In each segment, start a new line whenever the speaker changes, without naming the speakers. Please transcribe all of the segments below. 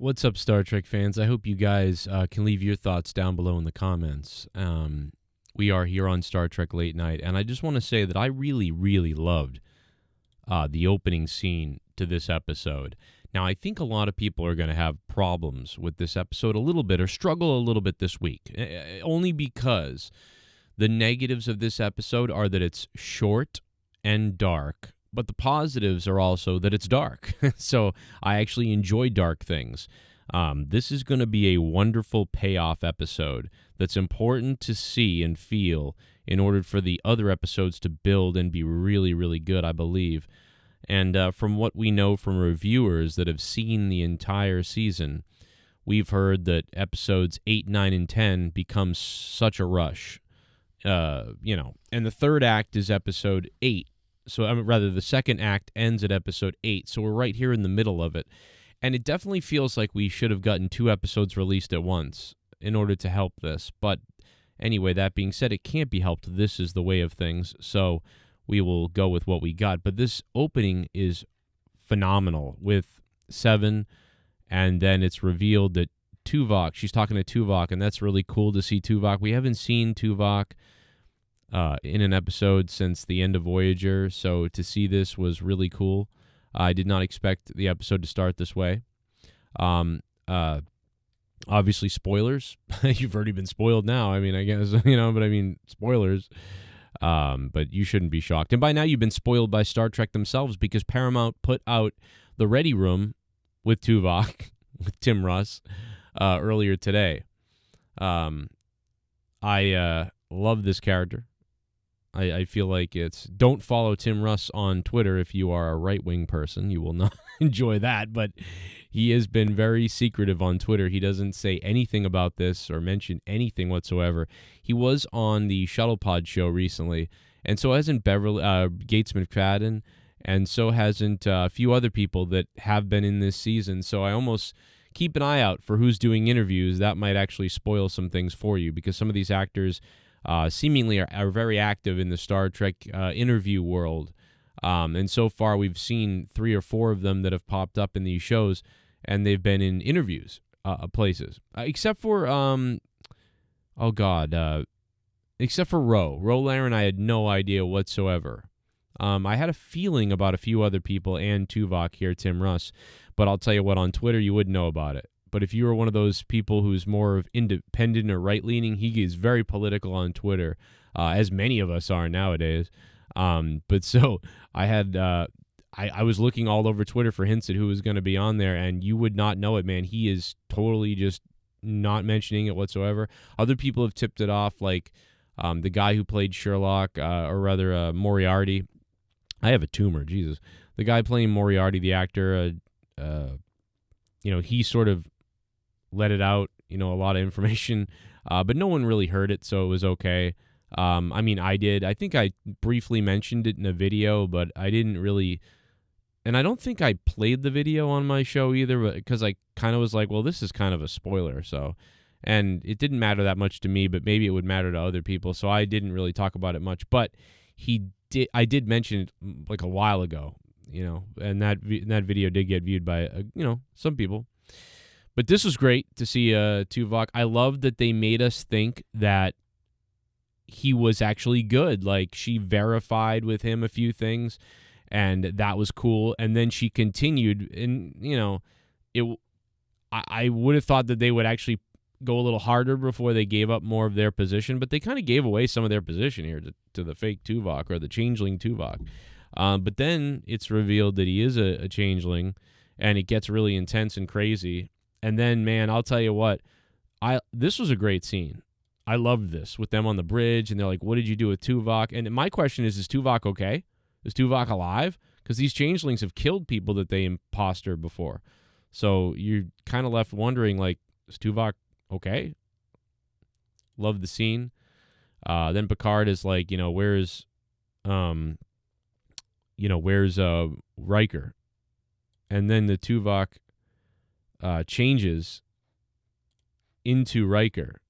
What's up, Star Trek fans? I hope you guys can leave your thoughts down below in the comments. We are here on Star Trek Late Night, and I just want to say that I really, really loved the opening scene to this episode. Now, I think a lot of people are going to have problems with this episode a little bit or struggle a little bit this week, only because the negatives of this episode are that it's short and dark. But the positives are also that it's dark. So I actually enjoy dark things. This is going to be a wonderful payoff episode that's important to see and feel in order for the other episodes to build and be really, really good, I believe. And from what we know from reviewers that have seen the entire season, we've heard that episodes 8, 9, and 10 become such a rush. And the third act is episode 8. So rather, the second act ends at episode 8, so we're right here in the middle of it. And it definitely feels like we should have gotten 2 episodes released at once in order to help this. But anyway, that being said, it can't be helped. This is the way of things, so we will go with what we got. But this opening is phenomenal with Seven, and then it's revealed that Tuvok, she's talking to Tuvok, and that's really cool to see Tuvok. We haven't seen Tuvok in an episode since the end of Voyager, so to see this was really cool. I did not expect the episode to start this way. Obviously, spoilers. You've already been spoiled now. I mean, I guess, spoilers. But you shouldn't be shocked. And by now, you've been spoiled by Star Trek themselves because Paramount put out the Ready Room with Tuvok, with Tim Russ, earlier today. I love this character. I feel like don't follow Tim Russ on Twitter if you are a right-wing person. You will not enjoy that, but he has been very secretive on Twitter. He doesn't say anything about this or mention anything whatsoever. He was on the Shuttle Pod show recently, and so hasn't Gates McFadden, and so hasn't a few other people that have been in this season. So I almost keep an eye out for who's doing interviews. That might actually spoil some things for you because some of these actors seemingly are very active in the Star Trek interview world. And so far, we've seen 3 or 4 of them that have popped up in these shows, and they've been in interviews places. Except for, except for Ro Laren, I had no idea whatsoever. I had a feeling about a few other people and Tuvok here, Tim Russ, but I'll tell you what, on Twitter, you wouldn't know about it. But if you are one of those people who's more of independent or right-leaning, he is very political on Twitter, as many of us are nowadays. But so I had, I was looking all over Twitter for hints at who was going to be on there, and you would not know it, man. He is totally just not mentioning it whatsoever. Other people have tipped it off, like the guy who played Sherlock, or rather Moriarty. I have a tumor, Jesus. The guy playing Moriarty, the actor, he sort of let it out, a lot of information, but no one really heard it, so it was okay. I did. I think I briefly mentioned it in a video, but I didn't really, and I don't think I played the video on my show either, because I kind of was like, well, this is kind of a spoiler, so, and it didn't matter that much to me, but maybe it would matter to other people, so I didn't really talk about it much, but I did mention it like a while ago, and that video did get viewed by, some people. But this was great to see Tuvok. I love that they made us think that he was actually good. Like, she verified with him a few things, and that was cool. And then she continued, and, I would have thought that they would actually go a little harder before they gave up more of their position, but they kind of gave away some of their position here to the fake Tuvok or the changeling Tuvok. But then it's revealed that he is a changeling, and it gets really intense and crazy. And then, man, I'll tell you what, this was a great scene. I loved this with them on the bridge, and they're like, what did you do with Tuvok? And my question is Tuvok okay? Is Tuvok alive? Because these changelings have killed people that they imposter before. So you're kind of left wondering, like, is Tuvok okay? Love the scene. Then Picard is like, where's Riker? And then the Tuvok changes into Riker,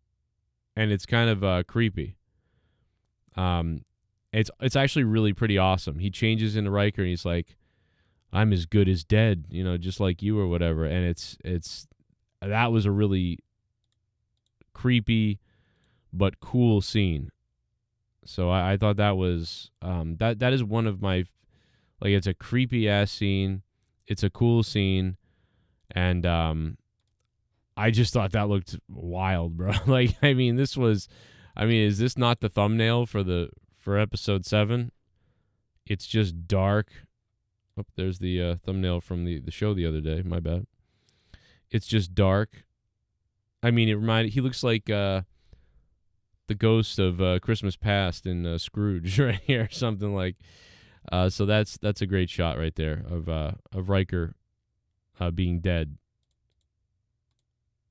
and it's kind of creepy. It's actually really pretty awesome. He changes into Riker, and he's like, "I'm as good as dead," just like you or whatever. And it's that was a really creepy but cool scene. So I thought that was that is one of my, like, it's a creepy ass scene. It's a cool scene, and I just thought that looked wild, bro. Like, is this not the thumbnail for episode 7? It's just dark. Oh, there's the thumbnail from the show the other day. My bad. It's just dark. I mean, he looks like the ghost of Christmas Past in Scrooge right here, something like. So that's a great shot right there of Riker being dead.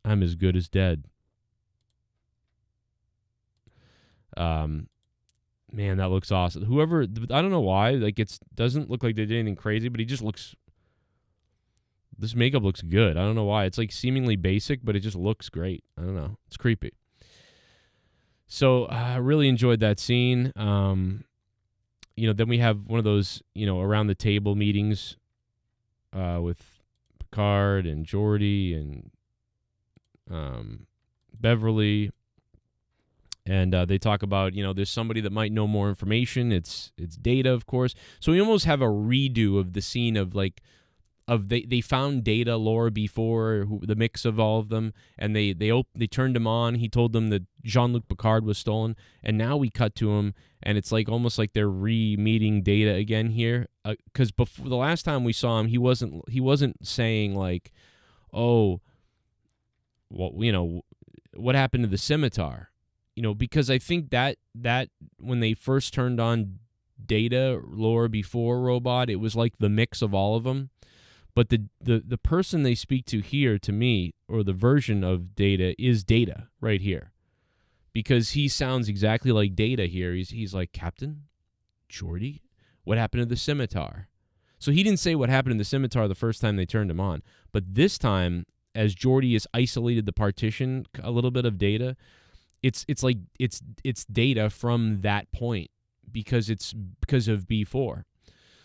I'm as good as dead. Man, that looks awesome. Whoever, I don't know why, like, it doesn't look like they did anything crazy, but he just looks. This makeup looks good. I don't know why. It's like seemingly basic, but it just looks great. I don't know. It's creepy. So I really enjoyed that scene. Then we have one of those, around the table meetings with Picard and Geordi and Beverly. And they talk about, there's somebody that might know more information. It's Data, of course. So we almost have a redo of the scene of, like, they found Data lore before, the mix of all of them, and they turned him on. He told them that Jean-Luc Picard was stolen, and now we cut to him, and it's like almost like they're re-meeting Data again here. Because before the last time we saw him, he wasn't saying, like, oh, well, what happened to the scimitar? Because I think that when they first turned on Data lore before Robot, it was like the mix of all of them. But the person they speak to here, to me, or the version of Data, is Data right here. Because he sounds exactly like Data here. He's like, Captain? Geordi? What happened to the scimitar? So he didn't say what happened to the scimitar the first time they turned him on. But this time, as Geordi has isolated the partition a little bit of Data, it's like it's Data from that point because of B4.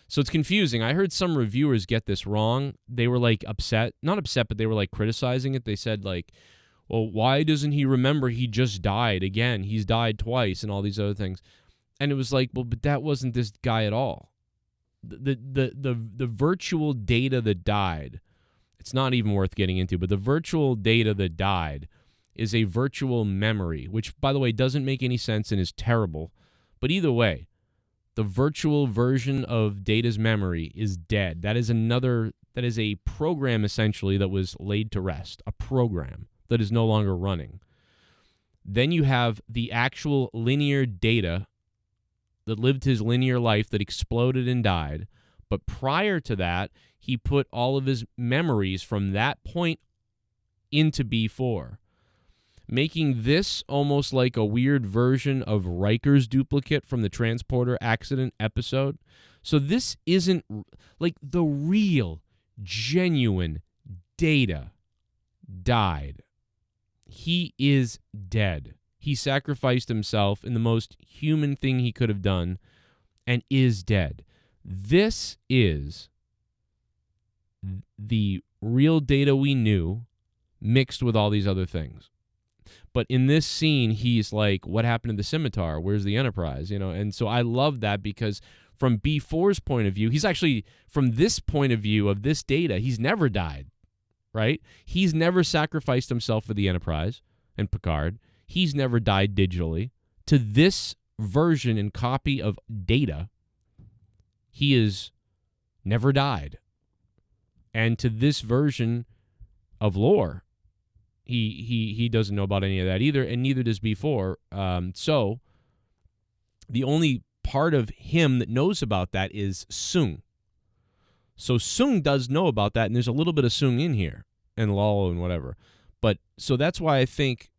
So it's confusing. I heard some reviewers get this wrong. They were like not upset, but they were like criticizing it. They said, like, well, why doesn't he remember he just died again? He's died twice and all these other things. And it was like, well, but that wasn't this guy at all. The virtual Data that died, it's not even worth getting into, but the virtual Data that died is a virtual memory, which, by the way, doesn't make any sense and is terrible. But either way, the virtual version of Data's memory is dead. That is a program, essentially, that was laid to rest, a program that is no longer running. Then you have the actual linear Data that lived his linear life, that exploded and died. But prior to that, he put all of his memories from that point into B4, making this almost like a weird version of Riker's duplicate from the transporter accident episode. So this isn't like the real, genuine Data died. He is dead. He sacrificed himself in the most human thing he could have done and is dead. This is the real Data we knew mixed with all these other things. But in this scene, he's like, what happened to the scimitar? Where's the Enterprise? And so I love that because from B4's point of view, he's actually, from this point of view of this Data, he's never died, right? He's never sacrificed himself for the Enterprise and Picard. He's never died digitally. To this version and copy of Data, he has never died. And to this version of lore, he doesn't know about any of that either, and neither does B4. So the only part of him that knows about that is Sung. So Sung does know about that, and there's a little bit of Sung in here, and Lal and whatever. But so that's why I think,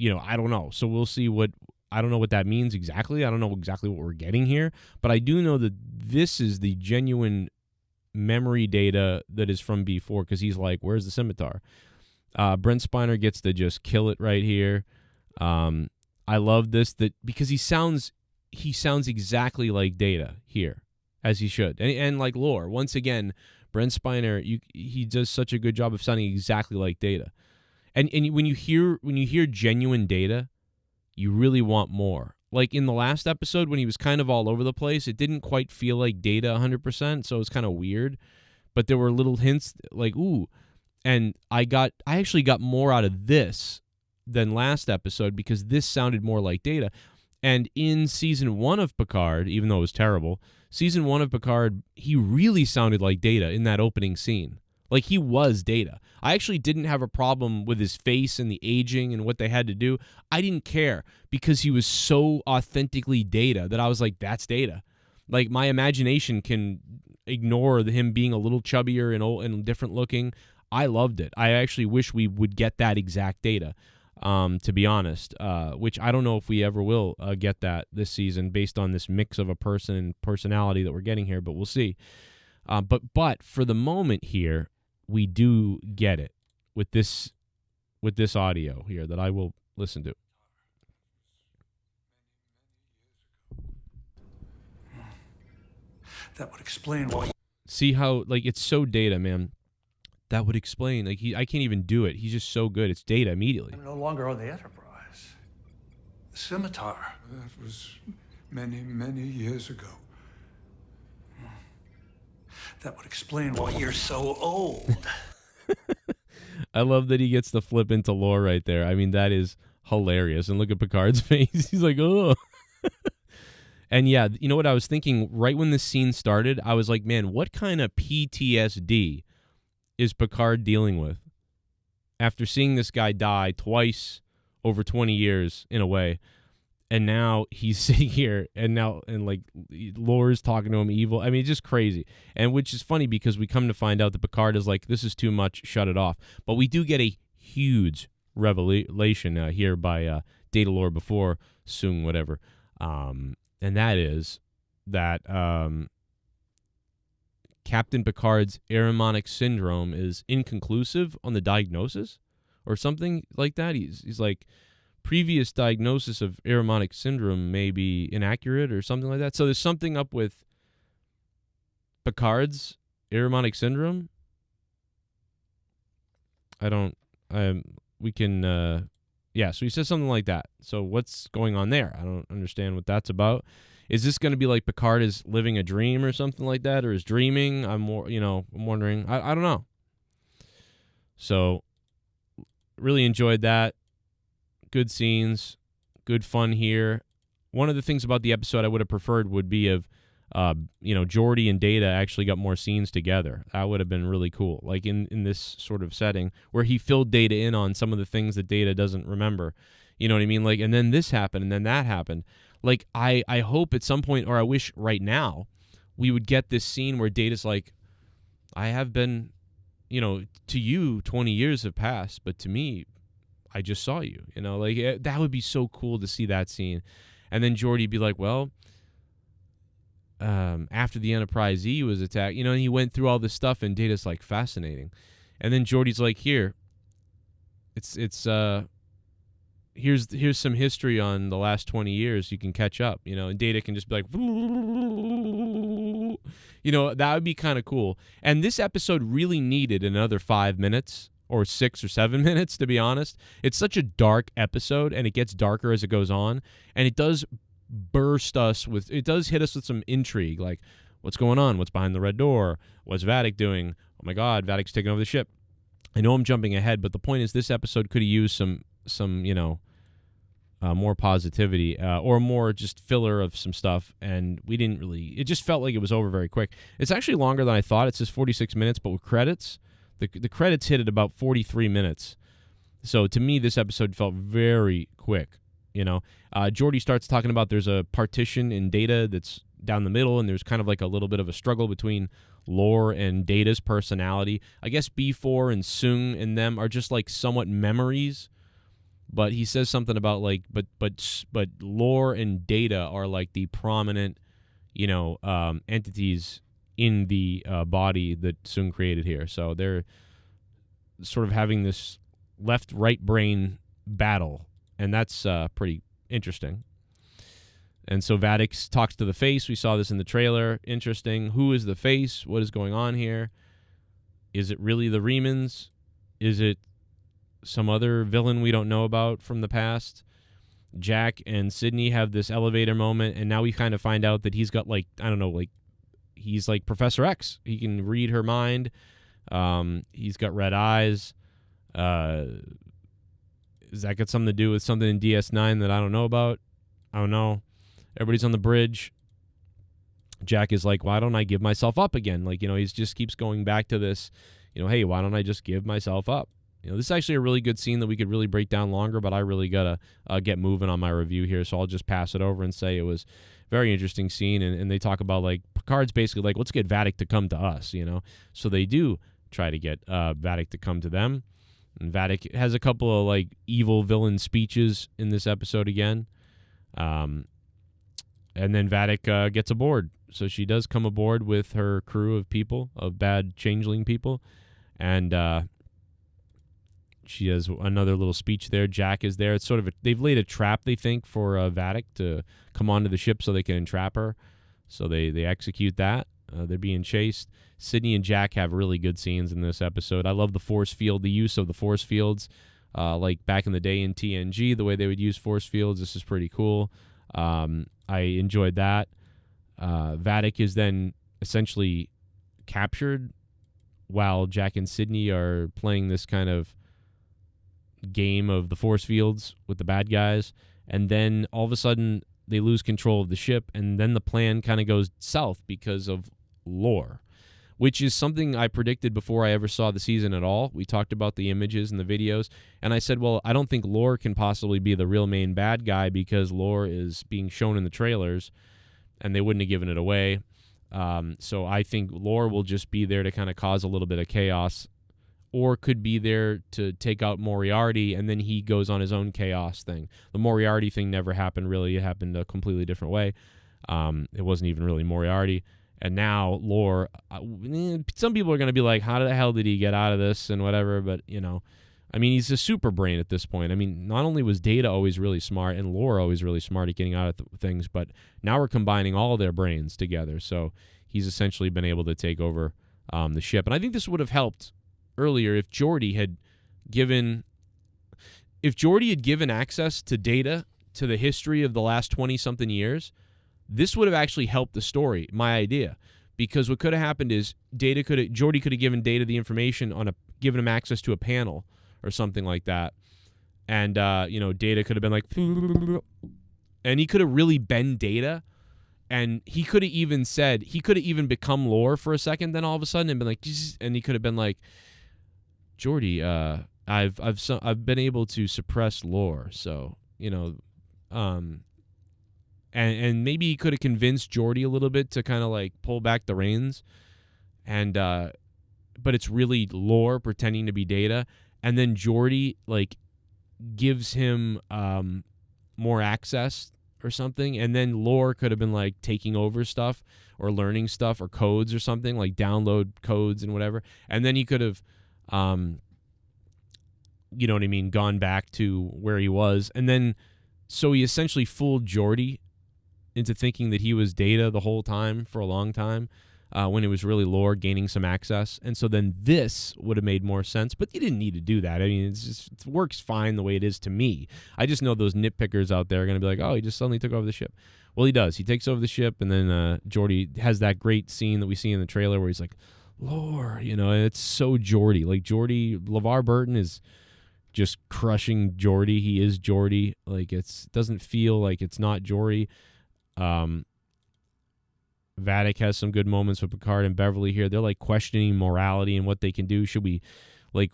I don't know. So we'll see I don't know what that means exactly. I don't know exactly what we're getting here, but I do know that this is the genuine memory Data that is from B4, because he's like, where's the scimitar? Brent Spiner gets to just kill it right here. I love this because he sounds exactly like Data here, as he should. And like lore, once again, Brent Spiner, he does such a good job of sounding exactly like Data. And when you hear genuine Data, you really want more. Like in the last episode when he was kind of all over the place, it didn't quite feel like Data 100%, so it was kind of weird. But there were little hints like, ooh. And I actually got more out of this than last episode because this sounded more like Data. And in season 1 of Picard, even though it was terrible, season 1 of Picard, he really sounded like Data in that opening scene. Like he was Data. I actually didn't have a problem with his face and the aging and what they had to do. I didn't care because he was so authentically Data that I was like, that's Data. Like my imagination can ignore him being a little chubbier and different looking. I loved it. I actually wish we would get that exact Data. To be honest, which I don't know if we ever will get that this season based on this mix of a person and personality that we're getting here, but we'll see. But for the moment here, we do get it with this audio here that I will listen to.
That would explain why.
See how like it's so Data, man. That would explain. Like I can't even do it. He's just so good. It's Data immediately.
I'm no longer on the Enterprise. The Scimitar.
That was many, many years ago.
That would explain why you're so old.
I love that he gets to flip into lore right there. I mean, that is hilarious. And look at Picard's face. He's like, oh. And yeah, you know what I was thinking right when this scene started? I was like, man, what kind of PTSD is Picard dealing with after seeing this guy die twice over 20 years in a way? And now he's sitting here and like Lore's talking to him evil. I mean, it's just crazy. And which is funny because we come to find out that Picard is like, this is too much, shut it off. But we do get a huge revelation here by Data Lore before Sung, whatever. And that is that Captain Picard's Aromatic syndrome is inconclusive on the diagnosis or something like that. He's like, previous diagnosis of Aromatic syndrome may be inaccurate or something like that. So there's something up with Picard's Aromatic syndrome. So he says something like that. So what's going on there? I don't understand what that's about. Is this going to be like Picard is living a dream or something like that, or is dreaming? I'm wondering. I don't know. So really enjoyed that. Good scenes, good fun here. One of the things about the episode I would have preferred would be if, Geordi and Data actually got more scenes together. That would have been really cool. Like in this sort of setting where he filled Data in on some of the things that Data doesn't remember. You know what I mean? Like, and then this happened and then that happened. Like, I hope at some point, or I wish right now, we would get this scene where Data's like, I have been, to you, 20 years have passed, but to me, I just saw you, like that would be so cool to see that scene. And then Geordi be like, well, after the Enterprise E was attacked, and he went through all this stuff and Data's like fascinating. And then Geordi's like, here, here's some history on the last 20 years. You can catch up, and Data can just be like, that would be kind of cool. And this episode really needed another 5 minutes or 6 or 7 minutes, to be honest. It's such a dark episode, and it gets darker as it goes on, and it does hit us with some intrigue, like what's going on, what's behind the red door, what's Vadic doing, oh my god, Vadic's taking over the ship. I know I'm jumping ahead, but the point is this episode could have used some more positivity or more just filler of some stuff, and we didn't really. It just felt like it was over very quick. It's actually longer than I thought. It says 46 minutes, but with credits, the credits hit at about 43 minutes. So to me, this episode felt very quick. Geordi starts talking about there's a partition in Data that's down the middle, and there's kind of like a little bit of a struggle between Lore and Data's personality. I guess B4 and Sung and them are just like somewhat memories. But he says something about like, but Lore and Data are like the prominent, entities in the body that Sung created here. So they're sort of having this left-right brain battle, and that's pretty interesting. And so Vadic talks to the face. We saw this in the trailer. Interesting. Who is the face? What is going on here? Is it really the Remans? Is it some other villain we don't know about from the past? Jack and Sydney have this elevator moment, and now we kind of find out that he's got, like, I don't know, like, he's like Professor X. He can read her mind. He's got red eyes. Does that got something to do with something in DS9 that I don't know about? I don't know. Everybody's on the bridge. Jack is like, why don't I give myself up again? Like, he just keeps going back to this, hey, why don't I just give myself up? This is actually a really good scene that we could really break down longer, but I really got to get moving on my review here, so I'll just pass it over and say it was a very interesting scene, and they talk about, like, Picard's basically like, let's get Vadic to come to us, So they do try to get Vadic to come to them, and Vadic has a couple of, like, evil villain speeches in this episode again, and then Vadic gets aboard. So she does come aboard with her crew of people, of bad changeling people, and she has another little speech there. Jack is there. It's sort of they've laid a trap, they think, for Vadic to come onto the ship so they can entrap her. So they execute that. They're being chased. Sydney and Jack have really good scenes in this episode. I love the force field, the use of the force fields, like back in the day in TNG, the way they would use force fields. This is pretty cool. I enjoyed that. Vadic is then essentially captured while Jack and Sydney are playing this kind of game of the force fields with the bad guys, and then all of a sudden they lose control of the ship, and then the plan kind of goes south because of lore, which is something I predicted before I ever saw the season at all. We talked about the images and the videos, and I said, well, I don't think lore can possibly be the real main bad guy because lore is being shown in the trailers, and they wouldn't have given it away. So I think lore will just be there to kind of cause a little bit of chaos, or could be there to take out Moriarty, and then he goes on his own chaos thing. The Moriarty thing never happened, really. It happened a completely different way. It wasn't even really Moriarty. And now lore, some people are going to be like, how the hell did he get out of this and whatever, but, he's a super brain at this point. Not only was Data always really smart and lore always really smart at getting out of things, but now we're combining all their brains together. So he's essentially been able to take over the ship. And I think this would have helped earlier if Geordi had given access to Data, to the history of the last 20-something years. This would have actually helped the story, my idea. Because what could have happened is Geordi could have given Data the information given him access to a panel or something like that. And, Data could have been like, and he could have really been Data. And he could have even become lore for a second, then all of a sudden, and been like, and he could have been like, Geordi, I've been able to suppress lore, so, and maybe he could have convinced Geordi a little bit to kind of like pull back the reins, and but it's really lore pretending to be Data, and then Geordi like gives him more access or something, and then lore could have been like taking over stuff or learning stuff or codes or something, like download codes and whatever, and then he could have gone back to where he was, and then so he essentially fooled Geordi into thinking that he was Data the whole time for a long time, when it was really lore gaining some access. And so then this would have made more sense, but you didn't need to do that. It works fine the way it is to me. I just know those nitpickers out there are going to be like, oh, he just suddenly took over the ship. Well, he does. He takes over the ship, and then Geordi has that great scene that we see in the trailer where he's like, lore, and it's so Geordi. Like, LeVar Burton is just crushing Geordi. He is Geordi. Like, it doesn't feel like it's not Geordi. Vadic has some good moments with Picard and Beverly here. They're like questioning morality and what they can do. Should we like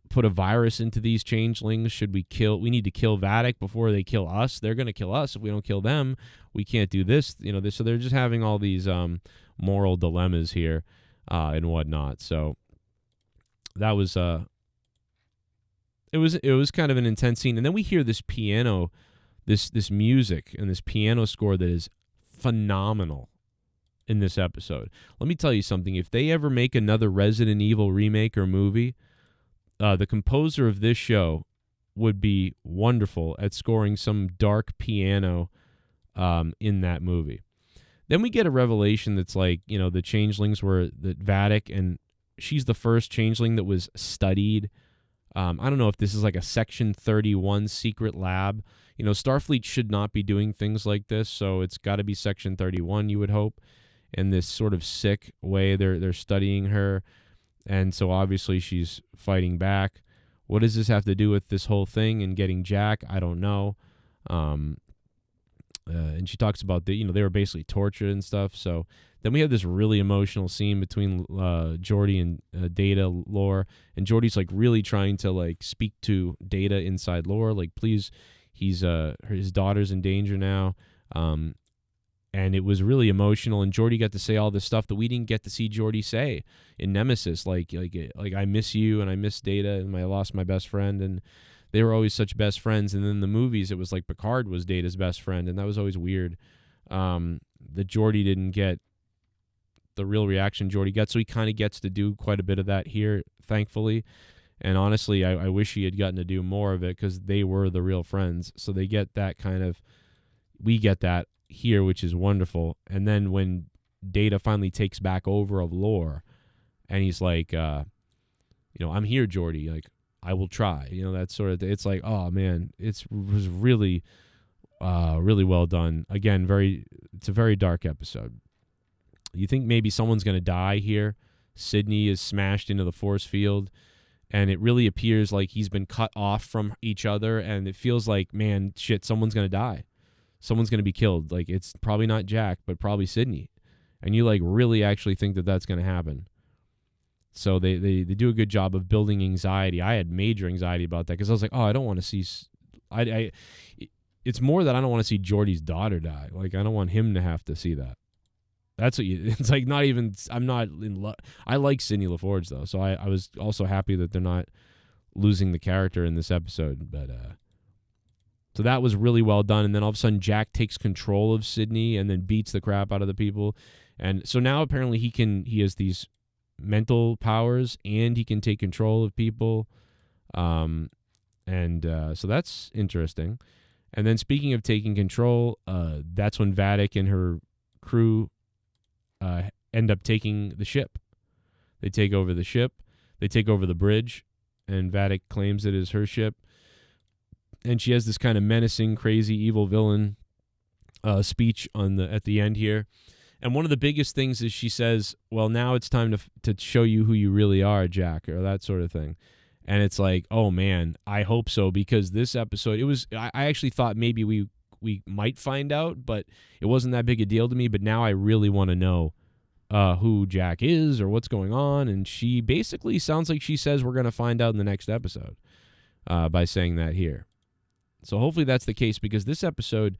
put a virus into these changelings? Should we need to kill Vadic before they kill us? They're going to kill us if we don't kill them. We can't do this, so they're just having all these moral dilemmas here and whatnot. So that was it was kind of an intense scene. And then we hear this piano, this music and this piano score that is phenomenal in this episode. Let me tell you something. If they ever make another Resident Evil remake or movie, the composer of this show would be wonderful at scoring some dark piano in that movie. Then we get a revelation that's like, the changelings were that Vadic and she's the first changeling that was studied. I don't know if this is like a Section 31 secret lab. You know, Starfleet should not be doing things like this, so it's got to be Section 31, you would hope. In this sort of sick way, they're studying her, and so obviously she's fighting back. What does this have to do with this whole thing and getting Jack? I don't know. And she talks about they were basically tortured and stuff. So then we have this really emotional scene between Geordi and Data Lore, and Geordi's like really trying to like speak to Data inside Lore, like please, his daughter's in danger now. And it was really emotional, and Geordi got to say all this stuff that we didn't get to see Geordi say in Nemesis, like I miss you and I miss Data and I lost my best friend, and they were always such best friends. And then in the movies, it was like Picard was Data's best friend, and that was always weird. That Geordi didn't get the real reaction Geordi got, so he kind of gets to do quite a bit of that here, thankfully. And honestly, I wish he had gotten to do more of it because they were the real friends. So they get that we get that here, which is wonderful. And then when Data finally takes back over of Lore, and he's like, I'm here, Geordi, like I will try, that sort of thing. It's like, oh man, it was really really well done. Again, it's a very dark episode. You think maybe someone's going to die here. Sydney is smashed into the force field, and it really appears like he's been cut off from each other, and it feels like, man, shit, someone's going to die. Someone's going to be killed. Like, it's probably not Jack, but probably Sydney. And you, like, really actually think that that's going to happen. So they do a good job of building anxiety. I had major anxiety about that because I was like, oh, I don't want to see... It's more that I don't want to see Geordi's daughter die. Like, I don't want him to have to see that. That's what it's like, not even... I'm not in love. I like Sidney LaForge, though, so I was also happy that they're not losing the character in this episode, but... So that was really well done. And then all of a sudden, Jack takes control of Sydney and then beats the crap out of the people. And so now apparently he has these mental powers and he can take control of people. So that's interesting. And then speaking of taking control, that's when Vadic and her crew end up taking the ship. They take over the ship. They take over the bridge. And Vadic claims it is her ship. And she has this kind of menacing, crazy, evil villain speech at the end here. And one of the biggest things is she says, well, now it's time to show you who you really are, Jack, or that sort of thing. And it's like, oh, man, I hope so, because this episode, I actually thought maybe we might find out, but it wasn't that big a deal to me. But now I really want to know who Jack is or what's going on. And she basically sounds like she says we're going to find out in the next episode by saying that here. So hopefully that's the case, because this episode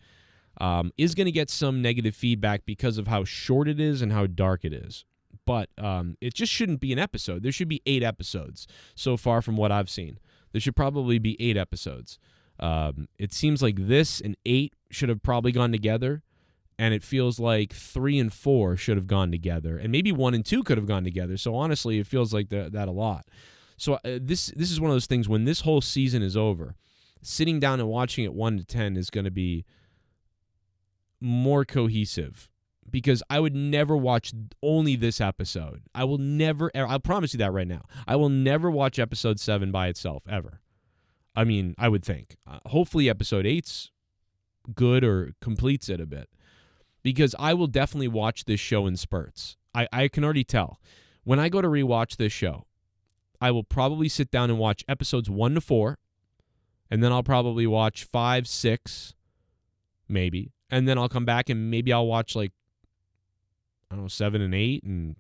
is going to get some negative feedback because of how short it is and how dark it is. But it just shouldn't be an episode. There should be 8 episodes so far from what I've seen. There should probably be 8 episodes. It seems like this and 8 should have probably gone together, and it feels like 3 and 4 should have gone together, and maybe 1 and 2 could have gone together. So honestly, it feels like that a lot. So this is one of those things, when this whole season is over, sitting down and watching it 1 to 10 is going to be more cohesive, because I would never watch only this episode. I'll promise you that right now. I will never watch episode 7 by itself, ever. I mean, I would think. Hopefully episode 8's good or completes it a bit, because I will definitely watch this show in spurts. I can already tell. When I go to rewatch this show, I will probably sit down and watch episodes 1 to 4, and then I'll probably watch 5, 6, maybe. And then I'll come back and maybe I'll watch 7 and 8, and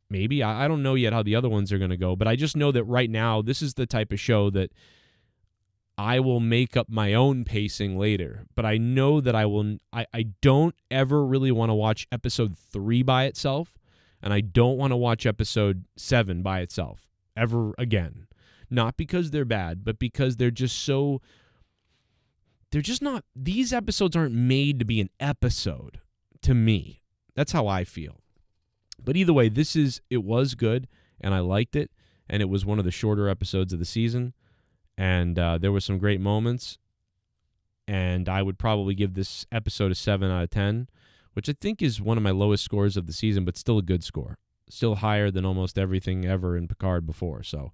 maybe. I don't know yet how the other ones are going to go, but I just know that right now this is the type of show that I will make up my own pacing later. But I know that I don't ever really want to watch episode 3 by itself, and I don't want to watch episode 7 by itself ever again. Not because they're bad, but because they're just not, these episodes aren't made to be an episode to me. That's how I feel. But either way, it was good, and I liked it, and it was one of the shorter episodes of the season, and there were some great moments, and I would probably give this episode a 7 out of 10, which I think is one of my lowest scores of the season, but still a good score. Still higher than almost everything ever in Picard before. So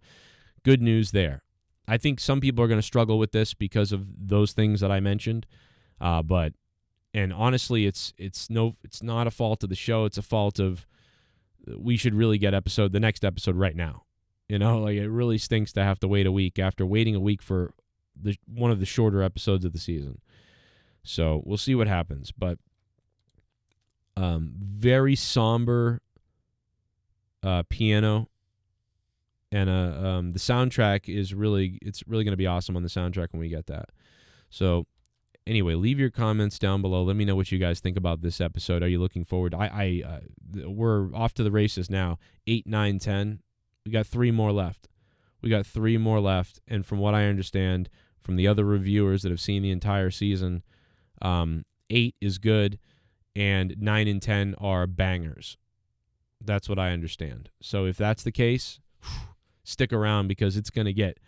good news there. I think some people are going to struggle with this because of those things that I mentioned. And honestly, it's not a fault of the show. It's a fault of we should really get the next episode right now. You know, like it really stinks to have to wait a week after waiting a week for one of the shorter episodes of the season. So we'll see what happens. But very somber piano, and the soundtrack is really going to be awesome on the soundtrack when we get that. So anyway, leave your comments down below. Let me know what you guys think about this episode. Are you looking forward? We're off to the races now. 8, 9, 10. We got 3 more left. And from what I understand from the other reviewers that have seen the entire season, 8 is good, and 9 and 10 are bangers. That's what I understand. So if that's the case, stick around because it's going to get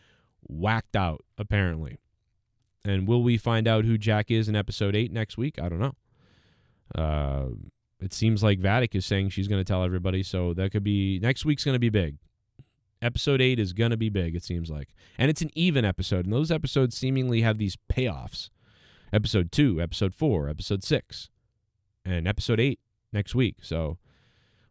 whacked out, apparently. And will we find out who Jack is in episode 8 next week? I don't know. It seems like Vadic is saying she's going to tell everybody, so that could be next week's going to be big. Episode 8 is going to be big, it seems like. And it's an even episode, and those episodes seemingly have these payoffs. Episode 2, Episode 4, Episode 6, and Episode 8 next week. So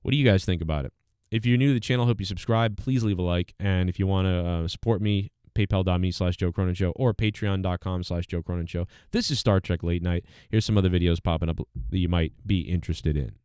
what do you guys think about it? If you're new to the channel, hope you subscribe. Please leave a like. And if you want to support me, paypal.me/Joe Cronin Show or patreon.com/Joe Cronin Show. This is Star Trek Late Night. Here's some other videos popping up that you might be interested in.